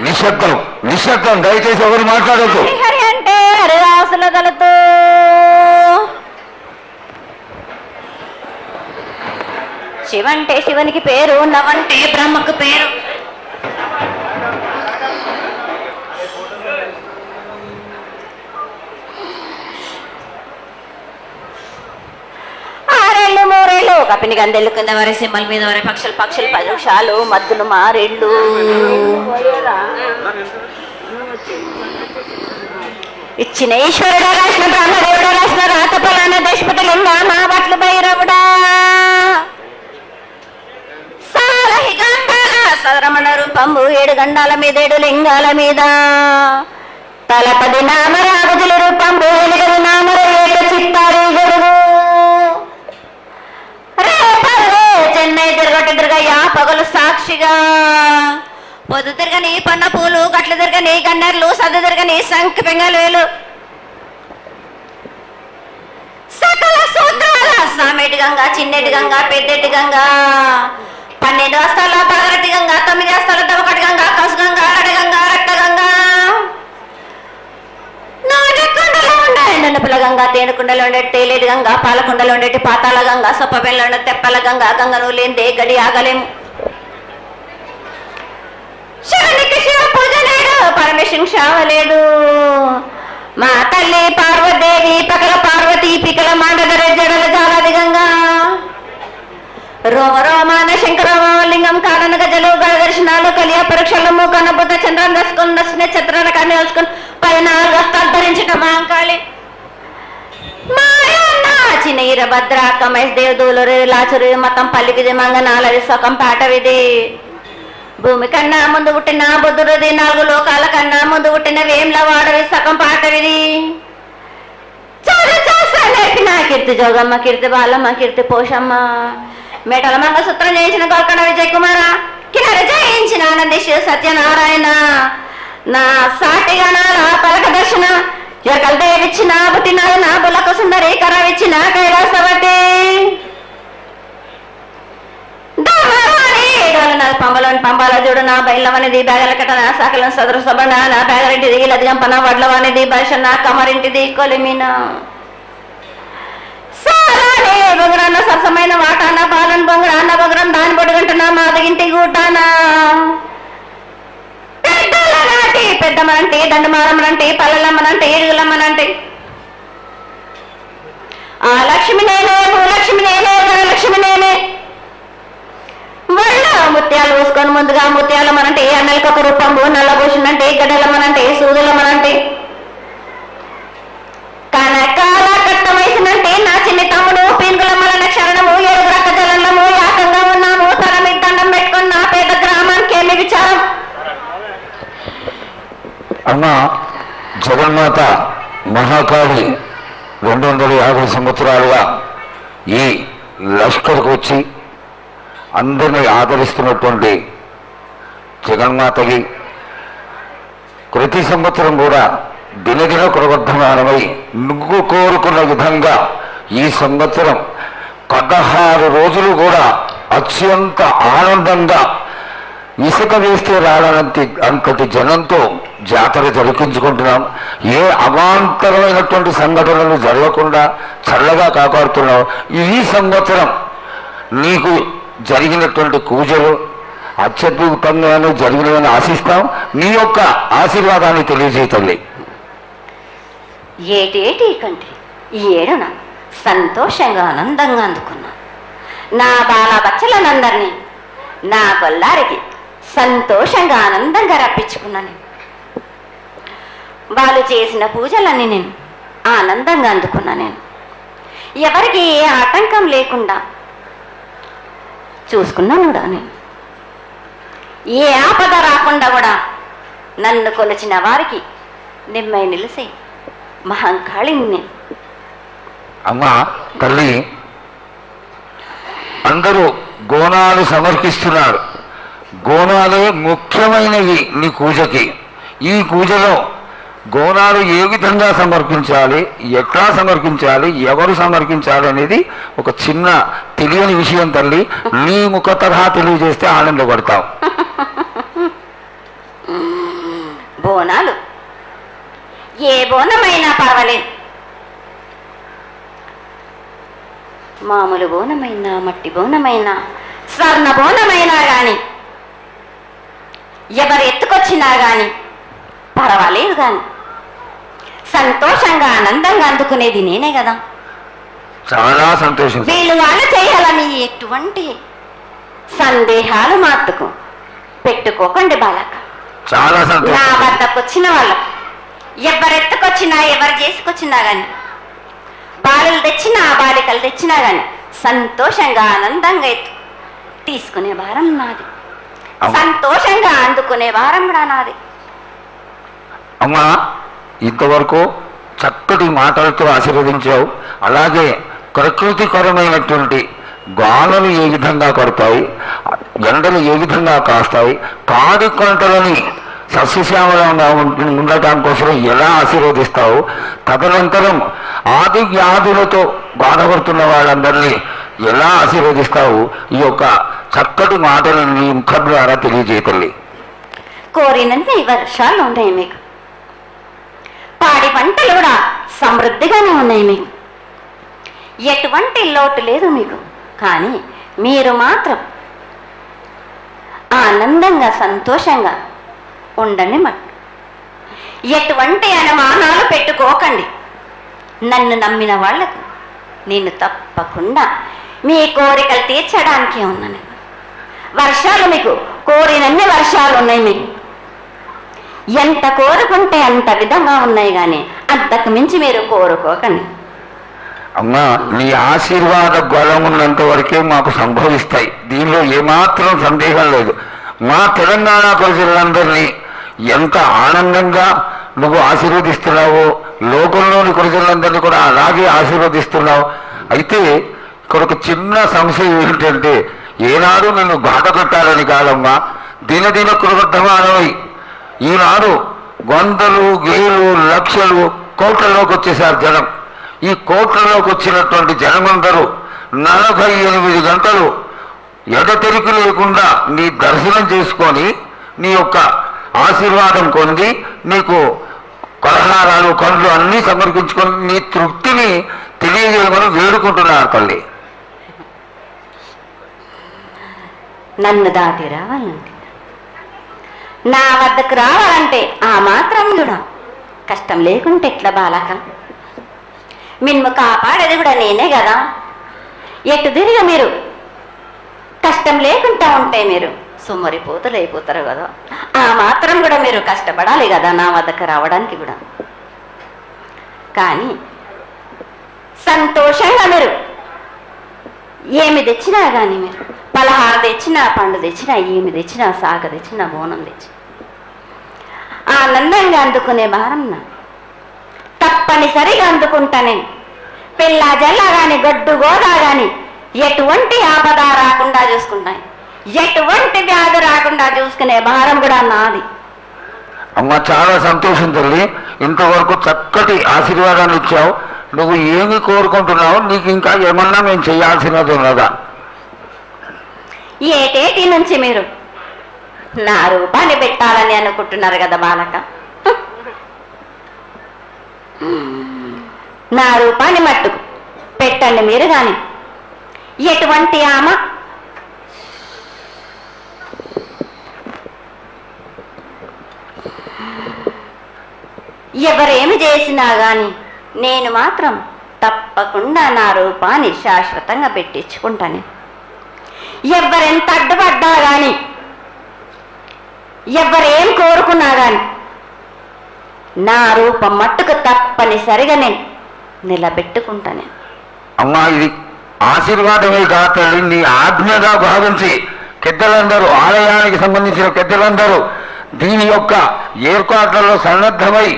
నిశ్శబ్దం నిశ్శబ్దం, దయచేసి ఎవరు మాట్లాడద్దు. హరి అంటే హరిదాసుల దళతో శివంటే శివునికి పేరు, నవంటే బ్రహ్మకు పేరు. ఆరేళ్ళు మూరేళ్ళు కపిని గందెళ్ళు కింద వరే సింహల మీద వరే పక్షులు పక్షులు పరుషాలు మద్దులు మారేళ్ళు. ఇచ్చిన ఈశ్వరుడా రాసిన బ్రహ్మదేవుడా రాసిన రాత ఫలాన దేశపతిలింగా మా బట్లు భైరవుడా సరమణ రూపంబు 7 గండాల మీద 7 లింగాల మీద తలపది నామరాగుజుల రూపంబు 8 నామర ఏక చిత్తారి గడుగు రేపల్లే చెన్నై తిరగయ్యా పగలు సాక్షిగా పొద్దు తిరగని పన్న పూలు గట్లు తిరగని గన్నర్లు సద్దు తిరగని శంఖ పింగళేలు సకల సూత్రాల సామెటి గంగా చిన్నెటి గంగా పెద్దెటి గంగా 12 హస్తాల పగరటి గంగా 9 హస్తాల దవకటి గంగా కసు గంగా రడగంగా రక్త గంగా నాగకుండలో ఉండే నన్నపుల గంగా తేనుకుండలో ఉండే తేలేటి గంగా పాలకుండలో ఉండేటి పాతాల గంగా సొప్పబెల్లో ఉండే తెప్పల గంగా గంగను లేందే గడి ఆగలేము. శివునికి శివ పూజ లేడు, పరమేశ్వరుని క్షామ లేదు. మా తల్లి పార్వదేవి పకల పార్వతి పికల మాండధర జడల జాలాది గంగా రోమ రోమాన శంకరలింగం కారణ గజలు దర్శనాలు కలియ పరీక్షలు మూకన్న బుద్ధ చంద్రం దర్శకుని దర్శన చిత్రాల కానీ వేసుకుని పైన వస్త్రాలు ధరించిన మహంకాళి మాయన్న చిన్నీర భద్ర కమేష్ దేవదూలు లాచురు మతం పల్లికిది మంగనాలది సొకం పాటవిది భూమి కన్నా ముందు పుట్టిన బుద్ధుడిది 4 లోకాల కన్నా ముందు పుట్టిన వేమ్ల వాడవి సగం పాటవిది నేర్పిన కీర్తి జోగమ్మ కీర్తి బాలమ్మ కీర్తి పోషమ్మ మేటల మంగసూత్రం చేయించిన గోల్కొండ విజయ్ కుమార కిన్నర జయించిన ఆనందేశ్ సత్యనారాయణ నా సాటిగా నా పలక దర్శన ఎరకల దేవిచ్చిన పుట్టినాడు నా బులకు సుందరి కరవిచ్చిన కైలాసవతి పంబలోని పంబాల చూడు నా బయలవనిది బేగల కట్ట నా సాకలను సదరు సబండ నా బేగరింటిది లదిగంపన వడ్లవానిది బర్షన్న కమరింటిది కొలిమిన సారానే బొగరన్న సరసమైన వాటాన బాలన్ బొంగరాన్న బొగరం దాని బొడుగంటున్నా మాదగింటి గూటానా పెద్దలనాటి పెద్దమ్మనంటే దండమారమ్మనంటే పల్లెలమ్మనంటే ఏడుగులమ్మనంటే ఆ లక్ష్మి నేనే భూలక్ష్మి నేనే ధనలక్ష్మి నేనే వాళ్ళ ముత్యాలు వేసుకొని ముందుగా ముత్యాలమ్మనంటే అన్నలకి ఒక రూపంబు నల్లభూషణంటే గడ్డలమ్మనంటే సూదులమ్మనంటే కనకాల కట్టమేసినంటే నా చిన్ని తమ్ముడు పీనుగులమ్మలన్న క్షరణము 7 రక్క జలము యాకంగా ఉన్నాము తల మీద దండం పెట్టుకుని నా పేద గ్రామానికి ఏమి విచారం. అమ్మ జగన్మాత మహాకాళి 250 సంవత్సరాలుగా ఈ లష్కర్కు వచ్చి అందరినీ ఆదరిస్తున్నటువంటి జగన్మాతకి ప్రతి సంవత్సరం కూడా దినదిన ప్రవర్ధమానమై నువ్వు కోరుకున్న విధంగా ఈ సంవత్సరం 16 రోజులు కూడా అత్యంత ఆనందంగా ఇసుక వేస్తే రావడానికి అంతటి జనంతో జాతర జరిపించుకుంటున్నాం. ఏ అవాంతరమైనటువంటి సంఘటనలు జరగకుండా చల్లగా కాపాడుతున్నాం. ఈ సంవత్సరం నీకు జరిగినటువంటి పూజలు అత్యద్భుతంగానే జరిగినవని ఆశిస్తాం. నీ యొక్క ఆశీర్వాదాన్ని తెలియజేయండి. ఏటేటి కంటే ఈ ఏడున సంతోషంగా ఆనందంగా అందుకున్నా నా బాల బచ్చలనందరినీ నా గొల్లారికి సంతోషంగా ఆనందంగా రప్పించుకున్నాను. వాళ్ళు చేసిన పూజలన్నీ నేను ఆనందంగా అందుకున్నా. నేను ఎవరికి ఏ ఆటంకం లేకుండా చూసుకున్నాను కూడా. నేను ఏ ఆపద రాకుండా కూడా నన్ను కొలిచిన వారికి నిమ్మై నిలిసే మహంకాళిని. అమ్మా తల్లి, అందరూ గోనాలు సమర్పిస్తున్నారు. గోనాలే ముఖ్యమైనవి నీ పూజకి. ఈ పూజలో గోనాలు ఏ విధంగా సమర్పించాలి, ఎట్లా సమర్పించాలి, ఎవరు సమర్పించాలి అనేది ఒక చిన్న తెలియని విషయం తల్లి. నీ ముఖ తరహా తెలియజేస్తే ఆనందపడతావు. బోనాలు ఏ బోనమైనా పర్వాలేదు. మామూలు బోనమైనా, మట్టి బోనమైనా, స్వర్ణ బోనమైనా కానీ, ఎవరు ఎత్తుకొచ్చినా కానీ పర్వాలేదు. కానీ సంతోషంగా ఆనందంగా అందుకునేది నేనే కదా. చాలా సంతోషం. వీళ్ళు వాళ్ళు చేయాలని ఎటువంటి సందేహాలు మాత్రకు పెట్టుకోకండి బాలక. చాలా నా సంతోషం. వద్దకు వచ్చిన వాళ్ళు ఎవరెత్తుకొచ్చినా, ఎవరు చేసుకొచ్చినా గాని, బాలులు తెచ్చినా, బాలికలు తెచ్చినా గాని సంతోషంగా ఆనందంగా తీసుకునే భారం నాది. సంతోషంగా అందుకునే భారం కూడా నాది. అమ్మా, ఇంతవరకు చక్కటి మాటలతో ఆశీర్వదించావు. అలాగే ప్రకృతికరమైనటువంటి గాలులు ఏ విధంగా కొడతాయి, ఎండలు ఏ విధంగా కాస్తాయి, కాడి కొంటలని సస్యశ్యామలంగా ఉండటం కోసం ఎలా ఆశీర్వదిస్తావు, తదనంతరం ఆది వ్యాధులతో బాధపడుతున్న వాళ్ళందరినీ ఎలా ఆశీర్వదిస్తావు, ఈ యొక్క చక్కటి మాటలను నీ ముఖం ద్వారా తెలియజేయతల్లి. కోరినన్ని వర్షాలు ఉన్నాయి మీకు, పాడి పంటలు కూడా సమృద్ధిగానే ఉన్నాయి మీకు, ఎటువంటి లోటు లేదు మీకు. కానీ మీరు మాత్రం ఆనందంగా సంతోషంగా ఉండండి. ఎటువంటి అనుమానాలు పెట్టుకోకండి. నన్ను నమ్మిన వాళ్లకు నేను తప్పకుండా మీ కోరికలు తీర్చడానికే ఉన్నాను. వర్షాలు మీకు కోరినన్ని వర్షాలు ఉన్నాయి. మీకు ఎంత కోరుకుంటే అంత విధంగా ఉన్నాయి. కానీ అంతకు మించి మీరు కోరుకోకండి. అమ్మా, నీ ఆశీర్వాద గొలం ఉన్నంత వరకే మాకు సంభవిస్తాయి. దీనిలో ఏమాత్రం సందేహం లేదు. మా తెలంగాణ ప్రజలందరినీ ఎంత ఆనందంగా నువ్వు ఆశీర్వదిస్తున్నావో, లోకంలోని ప్రజలందరినీ కూడా అలాగే ఆశీర్వదిస్తున్నావు. అయితే ఇక్కడ ఒక చిన్న సంశయం ఏంటంటే, ఏనాడు నిన్ను బాధ పెట్టాలని కాదమ్మా, దినదిన కృతమానమై ఈనాడు వందలు, వేలు, లక్షలు, కోట్లలోకి వచ్చేసారు జనం. ఈ కోట్లలోకి వచ్చినటువంటి జనమందరూ 48 గంటలు ఎడతెరికి లేకుండా నీ దర్శనం చేసుకొని నీ యొక్క ఆశీర్వాదం పొంది నీకు కొలహారాలు, కండ్లు అన్నీ సమర్పించుకొని నీ తృప్తిని తెలియజేయమని వేడుకుంటున్నారు తల్లి. నన్ను దాటి రావాలంటే, నా వద్దకు రావాలంటే ఆ మాత్రం కూడా కష్టం లేకుంటే ఎట్లా బాలక? మిమ్ము కాపాడేది కూడా నేనే కదా. ఎటు తిరిగి మీరు కష్టం లేకుండా ఉంటే మీరు సొమ్మరిపోతలు అయిపోతారు కదా. ఆ మాత్రం కూడా మీరు కష్టపడాలి కదా నా వద్దకు రావడానికి కూడా. కానీ సంతోషంగా మీరు ఏమి తెచ్చినా కానీ, మీరు పలహారం తెచ్చినా, పండు తెచ్చినా, ఏమి తెచ్చినా, సాగ తెచ్చినా, బోనం తెచ్చినా ఆనందంగా అందుకునే భారం నా తప్పనిసరిగా అందుకుంటా నేను. పిల్ల జల్ల కానీ, గడ్డు గోదా కానీ ఎటువంటి ఆపద రాకుండా చూసుకుంటాను. ఎటువంటి వ్యాధి రాకుండా చూసుకునే భారం కూడా నాది. అమ్మ, చాలా సంతోషం తల్లి. ఇంతవరకు చక్కటి ఆశీర్వాదాన్ని ఇచ్చావు. నువ్వు ఏమి కోరుకుంటున్నావు? నీకు ఇంకా ఏమన్నా మేము చేయాల్సినది ఉన్నదా? ఏటేటి నుంచి మీరు నా రూపాన్ని పెట్టాలని అనుకుంటున్నారు కదా బాలక. నా రూపాన్ని మట్టుకు పెట్టండి మీరు. కానీ ఎటువంటి ఆమె ఎవరేమి చేసినా గాని నేను మాత్రం తప్పకుండా నా రూపాన్ని శాశ్వతంగా పెట్టించుకుంటాను. ఎవరెంత అడ్డుపడ్డా గాని, ఎవరేం కోరుకున్నా గాని నా రూపం మట్టుకు తప్పనిసరిగా నేను నిలబెట్టుకుంటాను. అమ్మా, ఇది ఆశీర్వాదమే కాదు, నీ ఆజ్ఞగా భావించి పెద్దలందరూ, ఆలయానికి సంబంధించిన పెద్దలందరూ దీని యొక్క ఏర్పాట్లలో సన్నద్ధమై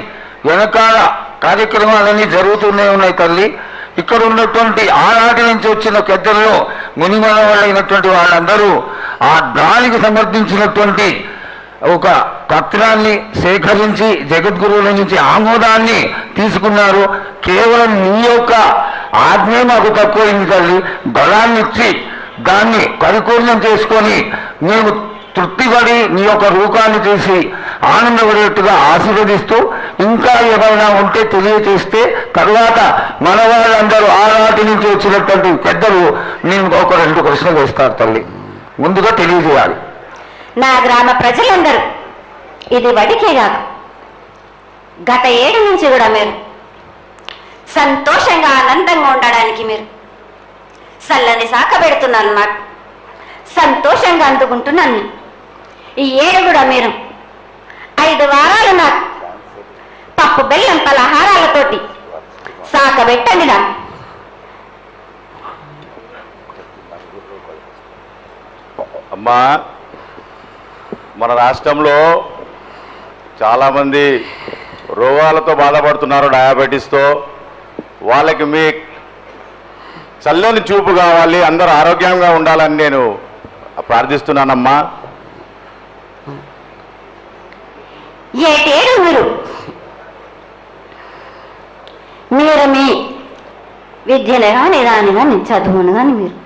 వెనకాల కార్యక్రమాలన్నీ జరుగుతూనే ఉన్నాయి తల్లి. ఇక్కడ ఉన్నటువంటి ఆనాటి నుంచి వచ్చిన పెద్దల్లో మునిమల వాళ్ళైనటువంటి వాళ్ళందరూ ఆ దానికి సమర్పించినటువంటి ఒక పత్రాన్ని సేకరించి జగద్గురువుల నుంచి ఆమోదాన్ని తీసుకున్నారు. కేవలం నీ యొక్క ఆజ్ఞే మాకు తక్కువైంది తల్లి. బలాన్ని ఇచ్చి దాన్ని పరిపూర్ణం చేసుకొని మేము తృప్తిపడి నీ యొక్క రూపాన్ని చూసి ఆనందపడేట్టుగా ఆశీర్వదిస్తూ ఇంకా ఏమైనా ఉంటే తెలియచేస్తే తర్వాత మన వాళ్ళందరూ ఆనాటి నుంచి వచ్చినటువంటి పెద్దలు నేను ఒక 2 ప్రశ్నలు వేస్తారు తల్లి. ముందుగా తెలియజేయాలి. నా గ్రామ ప్రజలందరూ ఇది వడికే కాదు, గత 7 నుంచి కూడా మీరు సంతోషంగా ఆనందంగా ఉండడానికి మీరు చల్లని శాఖ పెడుతున్నాను. నాకు సంతోషంగా అందుకుంటున్నాను. ఈ 7 కూడా మీరు 5 వారాలు నాకు పప్పు బెల్లం పలహారాలతోటి శాఖ పెట్టండి. నాకు అమ్మా, మన రాష్ట్రంలో చాలామంది రోగాలతో బాధపడుతున్నారు, డయాబెటీస్తో. వాళ్ళకి మీ చల్లని చూపు కావాలి, అందరూ ఆరోగ్యంగా ఉండాలని నేను ప్రార్థిస్తున్నానమ్మా. ఏటేడు మీరు మీ విద్యను కానీ దాని కానీ చదువును కానీ మీరు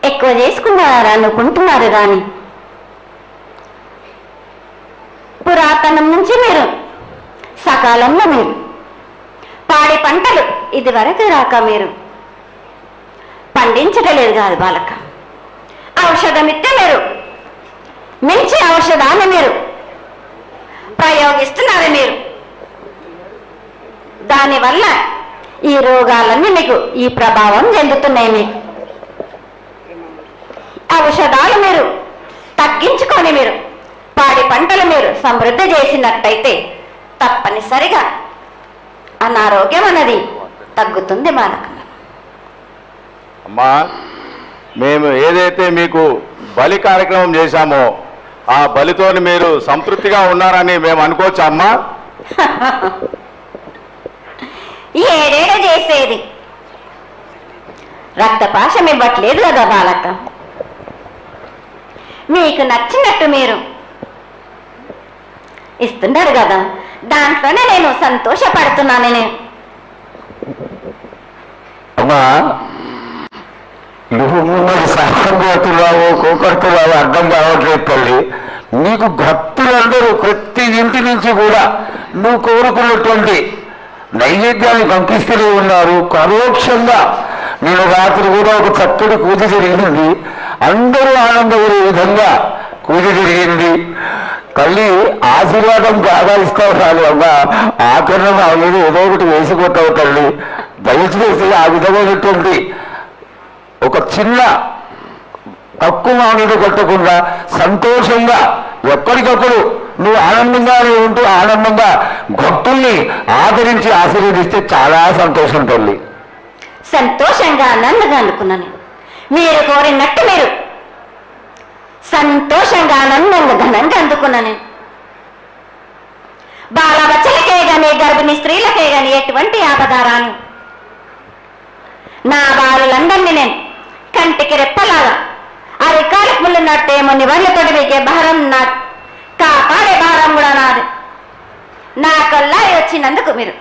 ఎక్కువ చేసుకున్నారా అనుకుంటున్నారు. కానీ పురాతనం నుంచి మీరు సకాలంలో మీరు పాడి పంటలు ఇది వరకు రాక మీరు పండించటలేదు కాదు బాలక. ఔషధం ఇస్తే మీరు మంచి ఔషధాన్ని మీరు ప్రయోగిస్తున్నారు. మీరు దానివల్ల ఈ రోగాలన్నీ మీకు ఈ ప్రభావం చెందుతున్నాయి. మీకు ఔషధాలు మీరు తగ్గించుకొని మీరు పాడి పంటలు మీరు సమృద్ధి చేసినట్టయితే తప్పనిసరిగా అనారోగ్యం అన్నది తగ్గుతుంది బాలక. అమ్మా, మేము ఏదైతే మీకు బలి కార్యక్రమం చేశామో ఆ బలితోని మీరు సంతృప్తిగా ఉన్నారని మేము అనుకోవచ్చా అమ్మా? ఏడేడ చేసేది రక్తపాశం ఇవ్వట్లేదు కదా బాలక. మీకు నచ్చినట్టు మీరు ఇస్తున్నారు కదా, దాంట్లోనే నేను సంతోషపడుతున్నాను. నేను అమ్మా, నువ్వు మరి శాస్త్రం కోరుతున్నావు కోకడుతున్నావు అర్థం కావట్లేదు తల్లి. నీకు భక్తులందరూ ప్రతి ఇంటి నుంచి కూడా నువ్వు కోరుకున్నటువంటి నైవేద్యాన్ని పంపిస్తూనే ఉన్నారు. పరోక్షంగా నేను రాత్రి కూడా ఒక చక్కటి పూజ జరిగింది, అందరూ ఆనందపడే విధంగా పూజ జరిగింది. తల్లి ఆశీర్వాదం బాగా ఇస్తావు చాలు అమ్మా, ఆకరణ మా మీద ఏదో ఒకటి వేసిపోతావు తల్లి. దయచేసి ఆ విధమైనటువంటి ఒక చిన్న తక్కువ మా మీద కొట్టకుండా సంతోషంగా ఎప్పటికప్పుడు నువ్వు ఆనందంగానే ఉంటూ ఆనందంగా భక్తుల్ని ఆదరించి ఆశీర్వదిస్తే చాలా సంతోషం తల్లి. సంతోషంగా ఆనందంగా అనుకున్నాను. మీరు కోరినట్టు మీరు సంతోషంగా ఆనందంగా ఘనంగా అందుకున్నాను. బాలబచ్చలకే గాని గర్భిణీ స్త్రీలకే గాని ఎటువంటి ఆపదారాను నా బాలులందరినీ నేను కంటికి రెప్పలాగా అరికాలకు ముళ్ళు నట్టేమో నిబంధతోటి మీకే భారం నా కాపాడే భారం కూడా నాది. నా కల్లా వచ్చినందుకు మీరు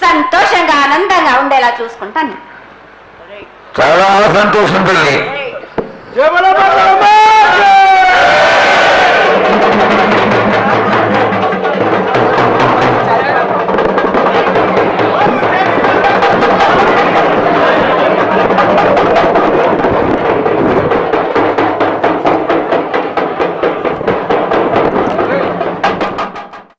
సంతోషంగా ఆనందంగా ఉండేలా చూసుకుంటాను. చాలా సంతోషం తల్లి.